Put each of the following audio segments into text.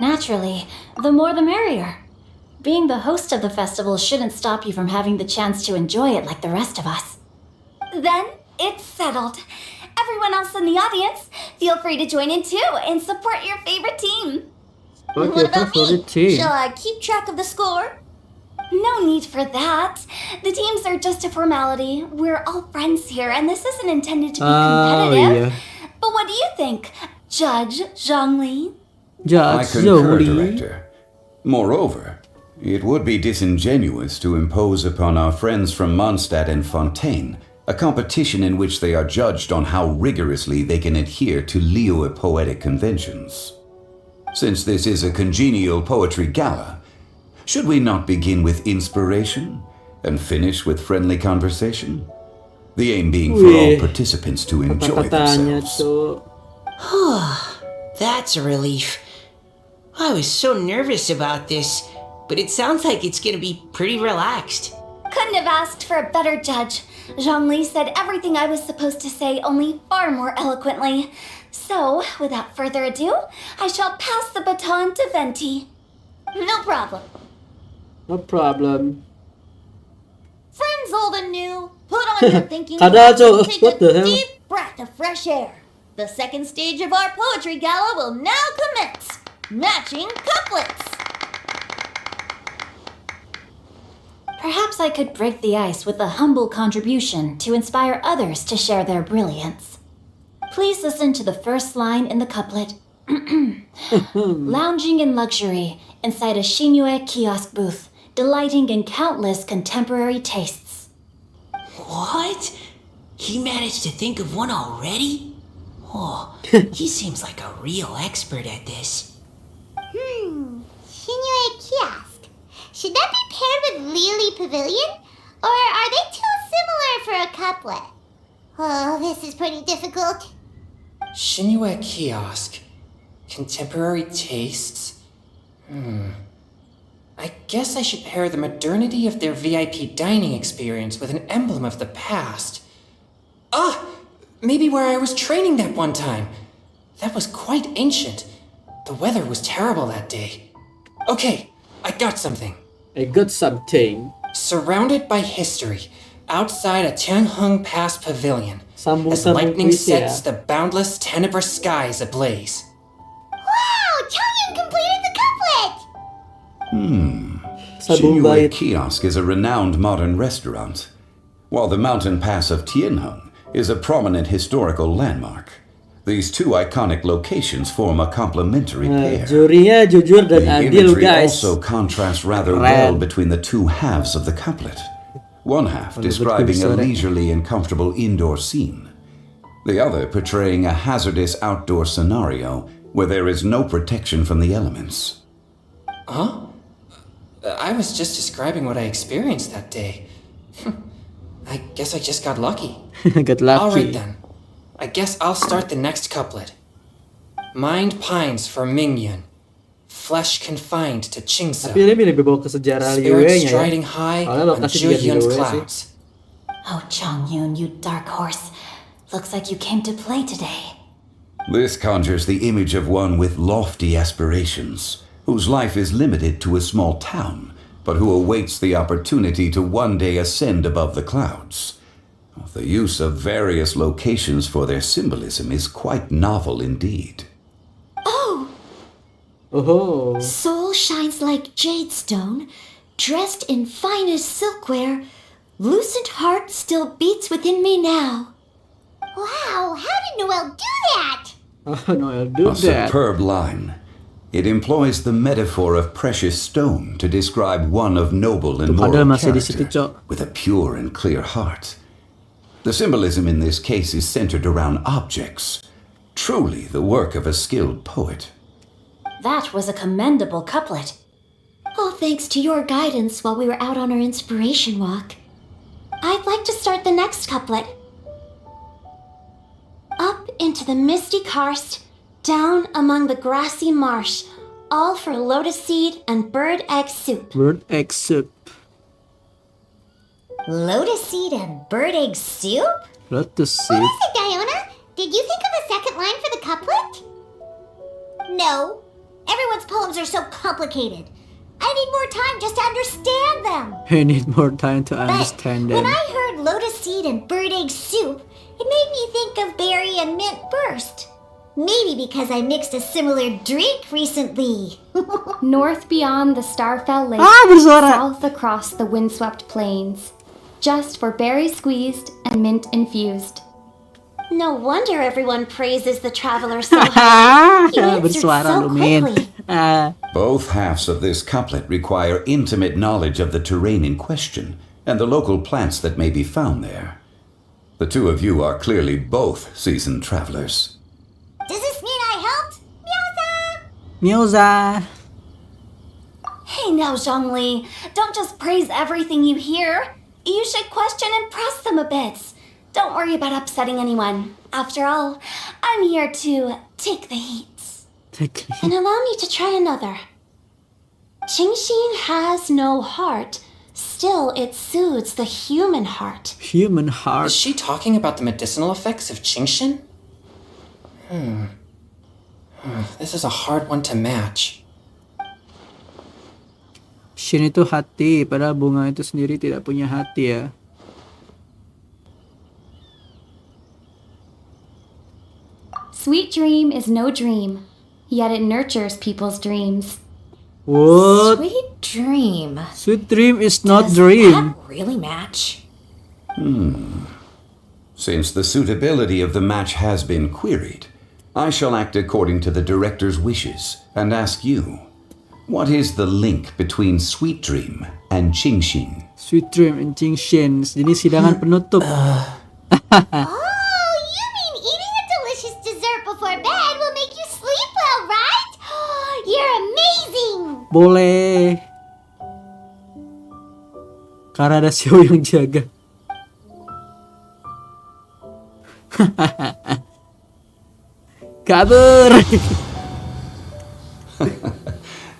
Naturally, the more the merrier. Being the host of the festival shouldn't stop you from having the chance to enjoy it like the rest of us. Then it's settled. Everyone else in the audience, feel free to join in too and support your favorite team. What about me? Shall I keep track of the score? No need for that. The teams are just a formality. We're all friends here, and this isn't intended to be competitive. Iya. But what do you think, Judge Zhongli? I Judge concur, Zhongli. Director. Moreover, it would be disingenuous to impose upon our friends from Mondstadt and Fontaine a competition in which they are judged on how rigorously they can adhere to Liyue poetic conventions. Since this is a congenial poetry gala, should we not begin with inspiration and finish with friendly conversation? The aim being for all Wih, participants to enjoy kata-katanya themselves. tuh. That's a relief. I was so nervous about this, but it sounds like it's gonna be pretty relaxed. Couldn't have asked for a better judge. Zhongli said everything I was supposed to say, only far more eloquently. So, without further ado, I shall pass the baton to Venti. No problem. No problem. Friends old and new, put on your thinking Kada caps aja, and take what the a hell? deep breath of fresh air. The second stage of our poetry gala will now commence. Matching couplets. Perhaps I could break the ice with a humble contribution to inspire others to share their brilliance. Please listen to the first line in the couplet. Lounging in luxury inside a Shinue kiosk booth, delighting in countless contemporary tastes. What? He managed to think of one already? Oh, he seems like a real expert at this. Shinue Kiosk. Should that be paired with Lily Pavilion? Or are they too similar for a couplet? Oh, this is pretty difficult. Shinue Kiosk. Contemporary tastes? I guess I should pair the modernity of their VIP dining experience with an emblem of the past. Maybe where I was training that one time. That was quite ancient. The weather was terrible that day. Okay, I got something. I got something. Surrounded by history, outside a Tianheng Pass pavilion, as Sambung-sambung lightning puisi ya. sets the boundless tenebrous skies ablaze. Wow, Changyun completed the couplet! Sabung Shinue bait. Kiosk is a renowned modern restaurant, while the mountain pass of Tianheng is a prominent historical landmark. These two iconic locations form a complementary pair. Jurinya jujur dan The adil, imagery guys. also contrasts rather Keren. well between the two halves of the couplet. One half describing a betul, leisurely and comfortable indoor scene, the other portraying a hazardous outdoor scenario where there is no protection from the elements. Huh? I was just describing what I experienced that day. I guess I just got lucky. Got lucky. Alright then. I guess I'll start the next couplet. Mind pines for Mingyun. Flesh confined to Chingsa. Tapi ini lebih bawa ke sejarah Spirit Liyue-nya ya. striding high Soalnya on lokasi juga di Zhiyun's Liyue sih. clouds. Oh, Chongyun, you dark horse. Looks like you came to play today. This conjures the image of one with lofty aspirations, whose life is limited to a small town, but who awaits the opportunity to one day ascend above the clouds. The use of various locations for their symbolism is quite novel indeed. Oh, Soul shines like jade stone, dressed in finest silkware. Lucent heart still beats within me now. Wow, how did Noel do that? Noel do A that. superb line. It employs the metaphor of precious stone to describe one of noble and Tuh, padahal moral masih di situ, character, Cok. with a pure and clear heart. The symbolism in this case is centered around objects, truly the work of a skilled poet. That was a commendable couplet. All thanks to your guidance while we were out on our inspiration walk. I'd like to start the next couplet. Up into the misty karst, down among the grassy marsh, all for lotus seed and bird egg soup. Bird egg soup. Lotus seed and bird egg soup? Lotus What seed. is it, Diona? Did you think of a second line for the couplet? No. Everyone's poems are so complicated. I need more time just to understand them. I need more time to But understand when them. I heard lotus seed and bird egg soup, it made me think of berry and mint burst. Maybe because I mixed a similar drink recently. North beyond the star-fell lake, Bersuara. south across the windswept plains. Just for berry squeezed and mint infused. No wonder everyone praises the traveler so highly. You answered Bersuara so lu, Min. quickly. Both halves of this couplet require intimate knowledge of the terrain in question and the local plants that may be found there. The two of you are clearly both seasoned travelers. Does this mean I helped? Meowza! Mioza. Hey now, Zhongli, don't just praise everything you hear. You should question and press them a bit. Don't worry about upsetting anyone. After all, I'm here to take the heat. And allow me to try another. Qingxin has no heart. Still, it soothes the human heart. Human Is heart. she talking about the medicinal effects of Genshin? This is a hard one to match. Shin itu hati, padahal bunga itu sendiri tidak punya hati ya. Sweet dream is no dream, yet it nurtures people's dreams. What? Sweet dream. Sweet dream is not Does dream. that really match? Since the suitability of the match has been queried, I shall act according to the director's wishes and ask you, what is the link between Sweet Dream and Qingxin? Sweet dream and Genshin. Jadi sidangan penutup. Oh, you mean eating a delicious dessert before bed will make you sleep well, right? You're amazing! Boleh. Karena ada Xiao yang jaga. Kabur.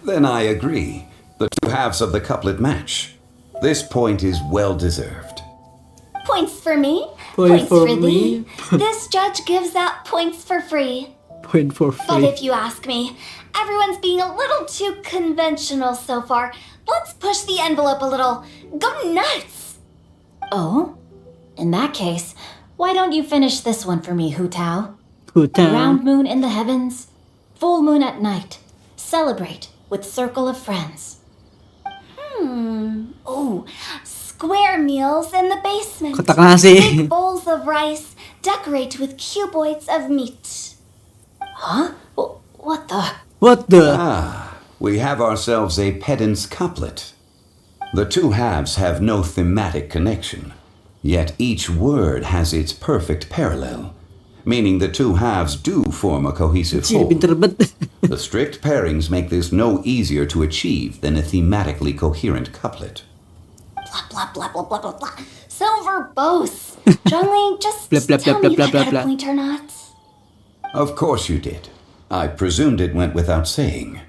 Then I agree. The two halves of the couplet match. This point is well deserved. Points for me. Point for thee. me. This judge gives out points for free. Point for But free. if you ask me, everyone's being a little too conventional so far. Let's push the envelope a little. Go nuts! Oh? In that case, why don't you finish this one for me, Hu Tao? Hutan. Round moon in the heavens, full moon at night. Celebrate with circle of friends. Oh, square meals in the basement. Kotak nasi. Big bowls of rice. Decorate with cuboids of meat. Huh? What the? What the? Ah, we have ourselves a pedant's couplet. The two halves have no thematic connection, yet each word has its perfect parallel, meaning the two halves do form a cohesive Ciri whole. pinter bet. The strict pairings make this no easier to achieve than a thematically coherent couplet. Blah, blah, blah, blah, blah, blah, blah. So verbose. Zhongli, just Blah, blah, tell blah, me blah, if I blah, got blah. a point or not. Of course you did. I presumed it went without saying.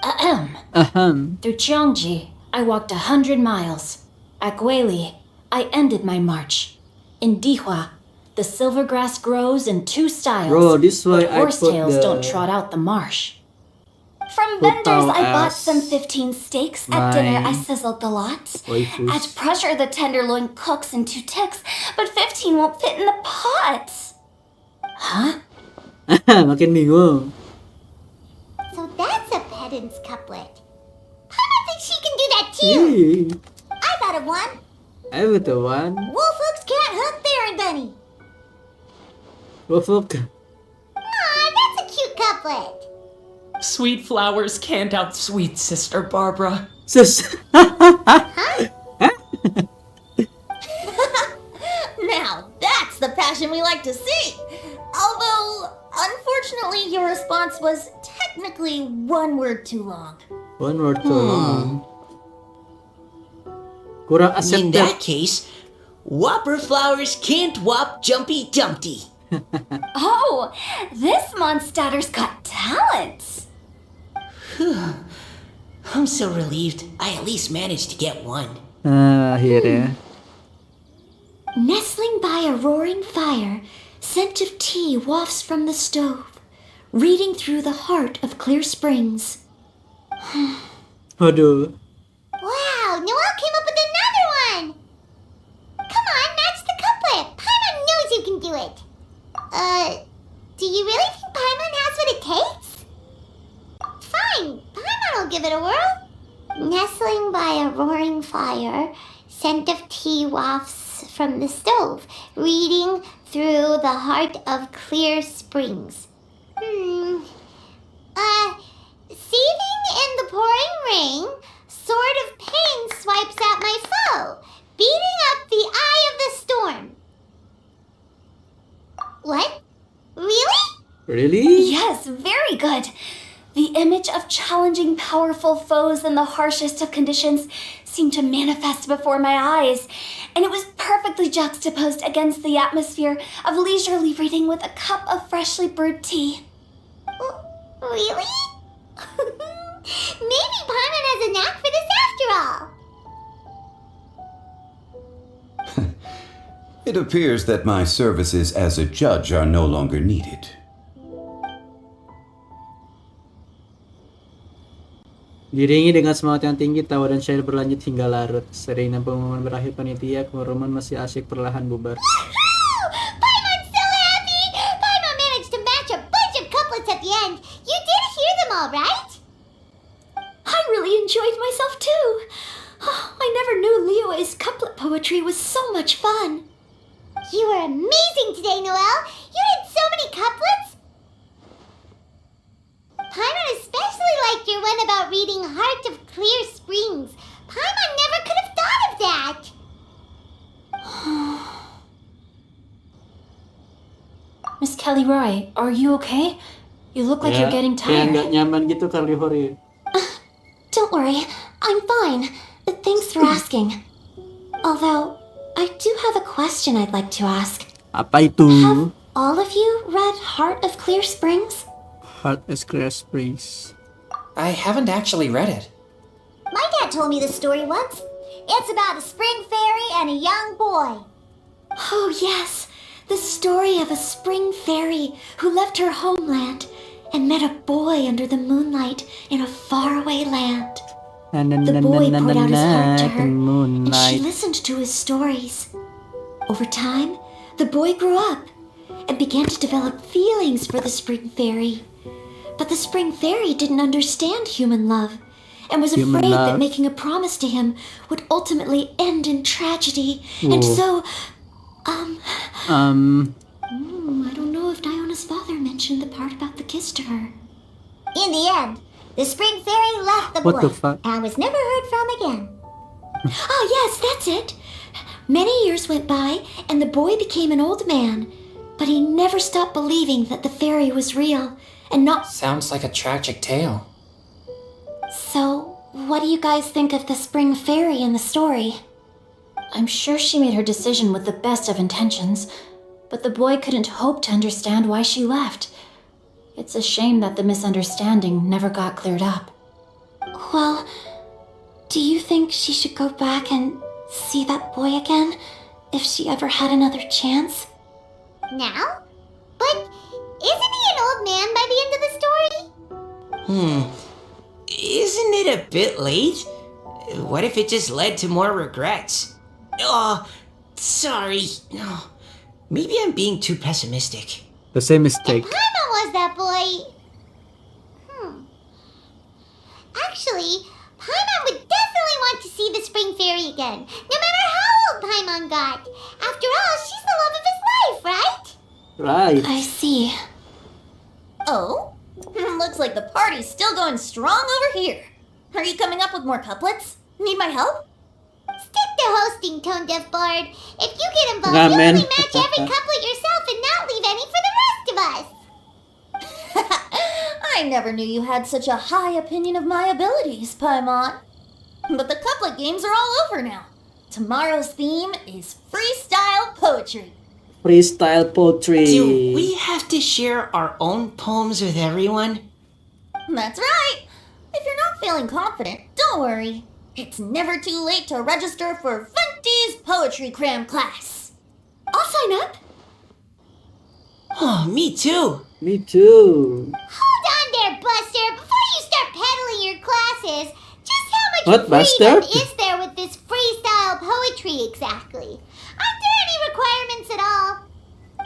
Ahem. Through Cheongji, I walked 100 miles. At Guili, I ended my march. In Dihua, the silver grass grows in two styles, Bro, this why but I horsetails put the- don't trot out the marsh. From Put vendors, I down bought as some 15 steaks. At dinner, I mine. sizzled the lot. Waifus. At pressure, the tenderloin cooks in 2 ticks, but 15 won't fit in the pot. Huh? Makin bingung. So that's a pedant's couplet. I don't think she can do that too. Hey, I thought of one. I would the one. Wolf hooks can't hook Baron Bunny. Woof. Aw, that's a cute couplet. Sweet flowers can't outsweet Sister Barbara. Sus. Now, that's the passion we like to see. Although, unfortunately, your response was technically 1 word too long. One word too long. Kurang In accepted. that case, Whopper flowers can't whop Jumpy Dumpty. Oh, this monster's got talent. I'm so relieved I at least managed to get one. Akhirnya. Nestling by a roaring fire, scent of tea wafts from the stove. reading through the heart of clear springs. Waduh. Wow, Noelle came up with another one! Come on, match the couplet! Paimon knows you can do it! Do you really think Paimon has what it takes? Fine, Paimon will give it a whirl. Nestling by a roaring fire, scent of tea wafts from the stove, reading through the heart of clear springs. Seething in the pouring rain, sword of pain swipes at my foe, beating up the eye of the storm. What? Really? Really? Yes, very good. The image of challenging powerful foes in the harshest of conditions seemed to manifest before my eyes, and it was perfectly juxtaposed against the atmosphere of leisurely reading with a cup of freshly brewed tea. Really? Maybe Paimon has a knack for this after all. It appears that my services as a judge are no longer needed. Diringi dengan semangat yang tinggi, tawa dan syair berlanjut hingga larut. Sering dan pengumuman berakhir, panitia kemuruman masih asyik perlahan bubar. Paimon's so happy! Paimon managed to match a bunch of couplets at the end. You did hear them all, right? I really enjoyed myself too. I never knew Liyue's couplet poetry was so much fun. You were amazing today, Noelle. You did so many couplets. Paimon especially liked your one about reading Heart of Clear Springs. Paimon never could have thought of that. Miss Kelly Roy, are you okay? You look like you're getting Kayak tired. nggak nyaman gitu kali Hori. Don't worry, I'm fine. Thanks for asking. Although, I do have a question I'd like to ask. Apa itu? Have all of you read Heart of Clear Springs? Heart is Clear Springs. I haven't actually read it. My dad told me this story once. It's about a spring fairy and a young boy. Oh, yes. The story of a spring fairy who left her homeland and met a boy under the moonlight in a faraway land. The boy poured out his heart to her, and she listened to his stories. Over time, the boy grew up and began to develop feelings for the spring fairy. But the spring fairy didn't understand human love and was afraid that making a promise to him would ultimately end in tragedy. And so, I don't know if Diona's father mentioned the part about the kiss to her. In the end, the spring fairy left the What boy the fuck? and was never heard from again. Oh, yes, that's it. Many years went by, and the boy became an old man, but he never stopped believing that the fairy was real and not. Sounds like a tragic tale. So, what do you guys think of the spring fairy in the story? I'm sure she made her decision with the best of intentions, but the boy couldn't hope to understand why she left. It's a shame that the misunderstanding never got cleared up. Well, do you think she should go back and see that boy again if she ever had another chance? Now? But isn't he an old man by the end of the story? Isn't it a bit late? What if it just led to more regrets? Oh, sorry. Oh, maybe I'm being too pessimistic. The same mistake. Paimon was that boy. Actually, Paimon would definitely want to see the spring fairy again, no matter how old Paimon got. After all, she's the love of his life, right? Right. I see. Oh? Looks like the party's still going strong over here. Are you coming up with more couplets? Need my help? Stick to hosting, Tone Deaf Bard. If you get involved, Ramen. you'll only match every couplet yourself and not leave any for the rest of us. I never knew you had such a high opinion of my abilities, Paimon. But the couplet games are all over now. Tomorrow's theme is freestyle poetry. Freestyle poetry. Do we have to share our own poems with everyone? That's right. If you're not feeling confident, don't worry. It's never too late to register for Fenty's Poetry Cram class. I'll sign up. Oh, me too. Me too. Hold on there, Buster. Before you start peddling your classes, just how much What, freedom Buster? is there with this freestyle poetry exactly? Aren't there any requirements at all?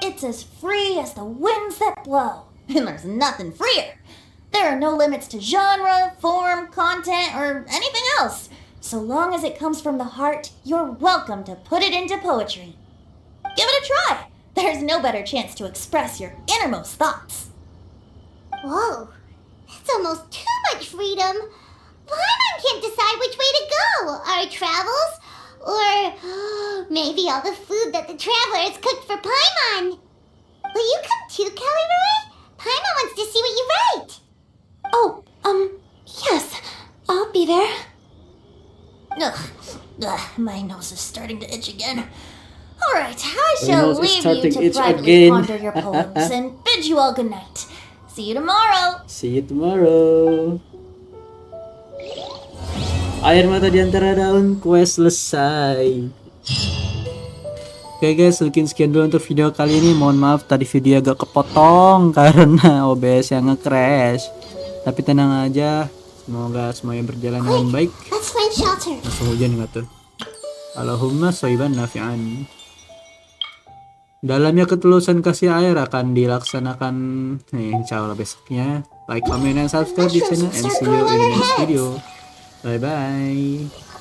It's as free as the winds that blow. And there's nothing freer. There are no limits to genre, form, content, or anything else. So long as it comes from the heart, you're welcome to put it into poetry. Give it a try. There's no better chance to express your innermost thoughts. Whoa, that's almost too much freedom. Paimon can't decide which way to go. Our travels? Or maybe all the food that the travelers cooked for Paimon. Will you come too, Kelly Roy? Paimon wants to see what you write. Oh, yes. I'll be there. Ugh, my nose is starting to itch again. All right, I shall nose is leave you starting to itch privately again. ponder your poems and bid you all good night. See you tomorrow. See you tomorrow. Air mata di antara daun, quest selesai. Oke guys, mungkin sekian dulu untuk video kali ini. Mohon maaf tadi video agak kepotong karena OBS yang nge-crash. Tapi tenang aja, semoga semuanya berjalan dengan baik. Let's find shelter. Langsung hujan nggak tuh? Allahumma shoiban nafi'an. Dalamnya ketulusan kasih air akan dilaksanakan insya Allah besoknya. Like, comment, and subscribe di channel, and see you in the next video. Bye bye.